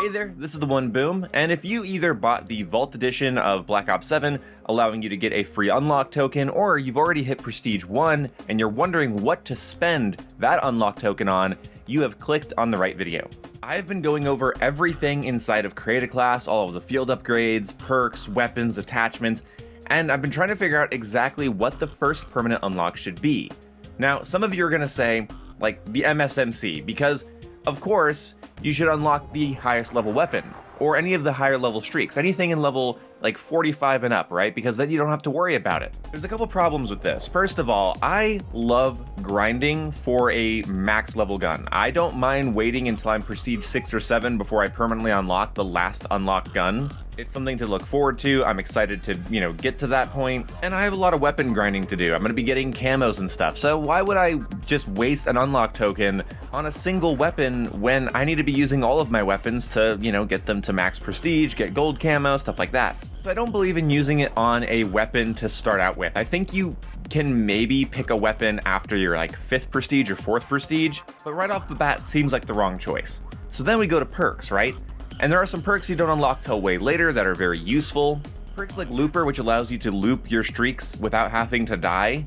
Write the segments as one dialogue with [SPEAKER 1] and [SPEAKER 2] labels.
[SPEAKER 1] Hey there, this is the One Boom, and if you either bought the Vault Edition of Black Ops 7, allowing you to get a free unlock token, or you've already hit Prestige 1 and you're wondering what to spend that unlock token on, you have clicked on the right video. I've been going over everything inside of Create a Class, all of the field upgrades, perks, weapons, attachments, and I've been trying to figure out exactly what the first permanent unlock should be. Now, some of you are going to say, like, the MSMC, because, of course, you should unlock the highest level weapon, or any of the higher level streaks, anything in level like 45 and up, right? Because then you don't have to worry about it. There's a couple problems with this. First of all, I love grinding for a max level gun. I don't mind waiting until I'm Prestige 6 or 7 before I permanently unlock the last unlocked gun. It's something to look forward to. I'm excited to, get to that point. And I have a lot of weapon grinding to do. I'm gonna be getting camos and stuff. So why would I just waste an unlock token on a single weapon when I need to be using all of my weapons to, get them to max prestige, get gold camo, stuff like that. So I don't believe in using it on a weapon to start out with. I think you can maybe pick a weapon after your 5th prestige or 4th prestige, but right off the bat seems like the wrong choice. So then we go to perks, right? And there are some perks you don't unlock till way later that are very useful. Perks like Looper, which allows you to loop your streaks without having to die.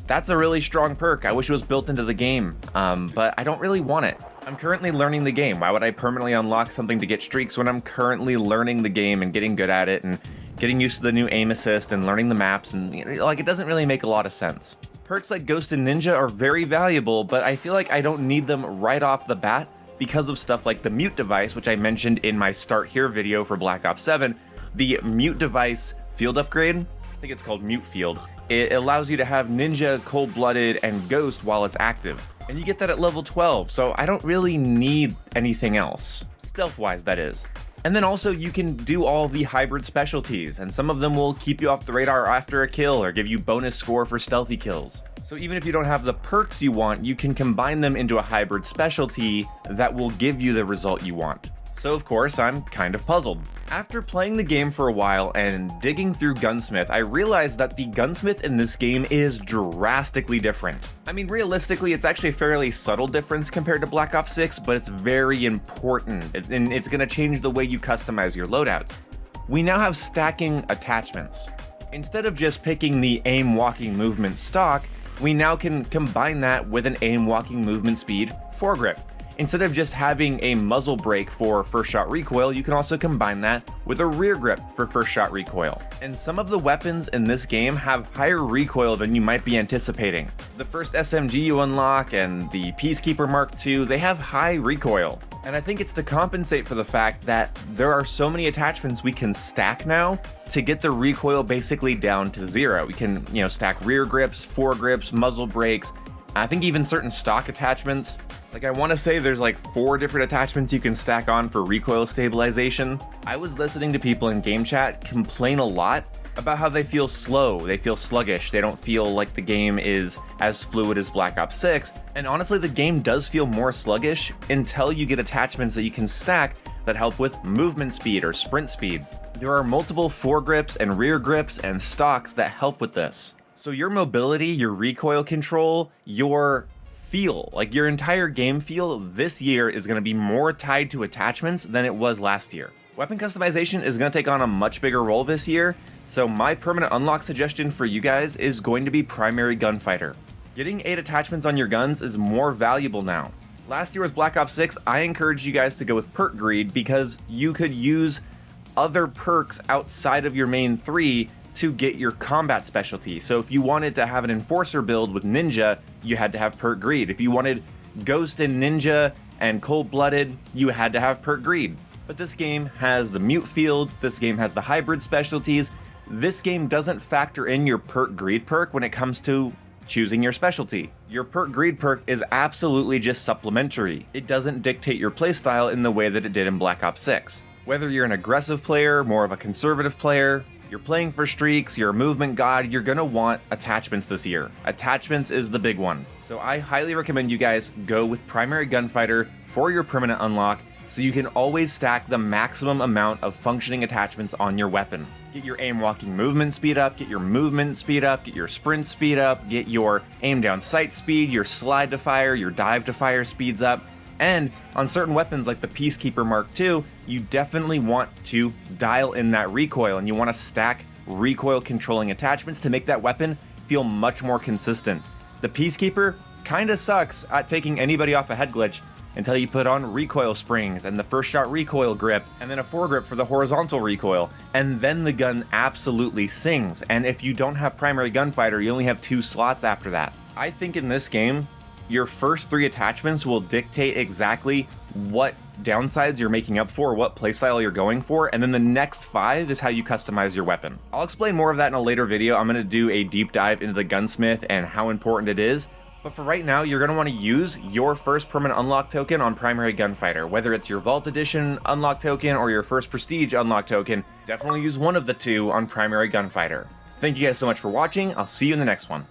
[SPEAKER 1] That's a really strong perk. I wish it was built into the game, but I don't really want it. I'm currently learning the game. Why would I permanently unlock something to get streaks when I'm currently learning the game and getting good at it and getting used to the new aim assist and learning the maps, and it doesn't really make a lot of sense. Perks like Ghost and Ninja are very valuable, but I feel like I don't need them right off the bat because of stuff like the mute device, which I mentioned in my Start Here video for Black Ops 7. The mute device field upgrade, I think it's called Mute Field, it allows you to have Ninja, Cold-Blooded, and Ghost while it's active. And you get that at level 12, so I don't really need anything else. Stealth-wise, that is. And then also you can do all the hybrid specialties, and some of them will keep you off the radar after a kill or give you bonus score for stealthy kills. So even if you don't have the perks you want, you can combine them into a hybrid specialty that will give you the result you want. So of course, I'm kind of puzzled. After playing the game for a while and digging through Gunsmith, I realized that the Gunsmith in this game is drastically different. I mean, realistically, it's actually a fairly subtle difference compared to Black Ops 6, but it's very important, and it's going to change the way you customize your loadouts. We now have stacking attachments. Instead of just picking the aim walking movement stock, we now can combine that with an aim walking movement speed foregrip. Instead of just having a muzzle brake for first shot recoil, you can also combine that with a rear grip for first shot recoil. And some of the weapons in this game have higher recoil than you might be anticipating. The first SMG you unlock and the Peacekeeper Mark II, they have high recoil. And I think it's to compensate for the fact that there are so many attachments we can stack now to get the recoil basically down to 0. We can, stack rear grips, foregrips, muzzle brakes. I think even certain stock attachments, I want to say there's 4 different attachments you can stack on for recoil stabilization. I was listening to people in game chat complain a lot about how they feel slow, they feel sluggish, they don't feel like the game is as fluid as Black Ops 6, and honestly the game does feel more sluggish until you get attachments that you can stack that help with movement speed or sprint speed. There are multiple foregrips and rear grips and stocks that help with this. So your mobility, your recoil control, your feel, your entire game feel this year is going to be more tied to attachments than it was last year. Weapon customization is going to take on a much bigger role this year, so my permanent unlock suggestion for you guys is going to be Primary Gunfighter. Getting 8 attachments on your guns is more valuable now. Last year with Black Ops 6, I encouraged you guys to go with Perk Greed because you could use other perks outside of your main 3 to get your combat specialty. So if you wanted to have an Enforcer build with Ninja, you had to have Perk Greed. If you wanted Ghost and Ninja and Cold-Blooded, you had to have Perk Greed. But this game has the Mute Field, this game has the hybrid specialties. This game doesn't factor in your Perk Greed perk when it comes to choosing your specialty. Your Perk Greed perk is absolutely just supplementary. It doesn't dictate your playstyle in the way that it did in Black Ops 6. Whether you're an aggressive player, more of a conservative player, you're playing for streaks, you're a movement god, you're gonna want attachments this year. Attachments is the big one. So I highly recommend you guys go with Primary Gunfighter for your permanent unlock so you can always stack the maximum amount of functioning attachments on your weapon. Get your aim walking movement speed up, get your movement speed up, get your sprint speed up, get your aim down sight speed, your slide to fire, your dive to fire speeds up. And on certain weapons like the Peacekeeper Mark II, you definitely want to dial in that recoil, and you want to stack recoil controlling attachments to make that weapon feel much more consistent. The Peacekeeper kinda sucks at taking anybody off a head glitch until you put on recoil springs and the first shot recoil grip, and then a foregrip for the horizontal recoil, and then the gun absolutely sings. And if you don't have primary gunfighter, you only have 2 slots after that. I think in this game, your first 3 attachments will dictate exactly what downsides you're making up for, what playstyle you're going for, and then the next 5 is how you customize your weapon. I'll explain more of that in a later video. I'm going to do a deep dive into the Gunsmith and how important it is, but for right now, you're going to want to use your first permanent unlock token on primary gunfighter. Whether it's your Vault Edition unlock token or your first Prestige unlock token, definitely use one of the 2 on primary gunfighter. Thank you guys so much for watching. I'll see you in the next one.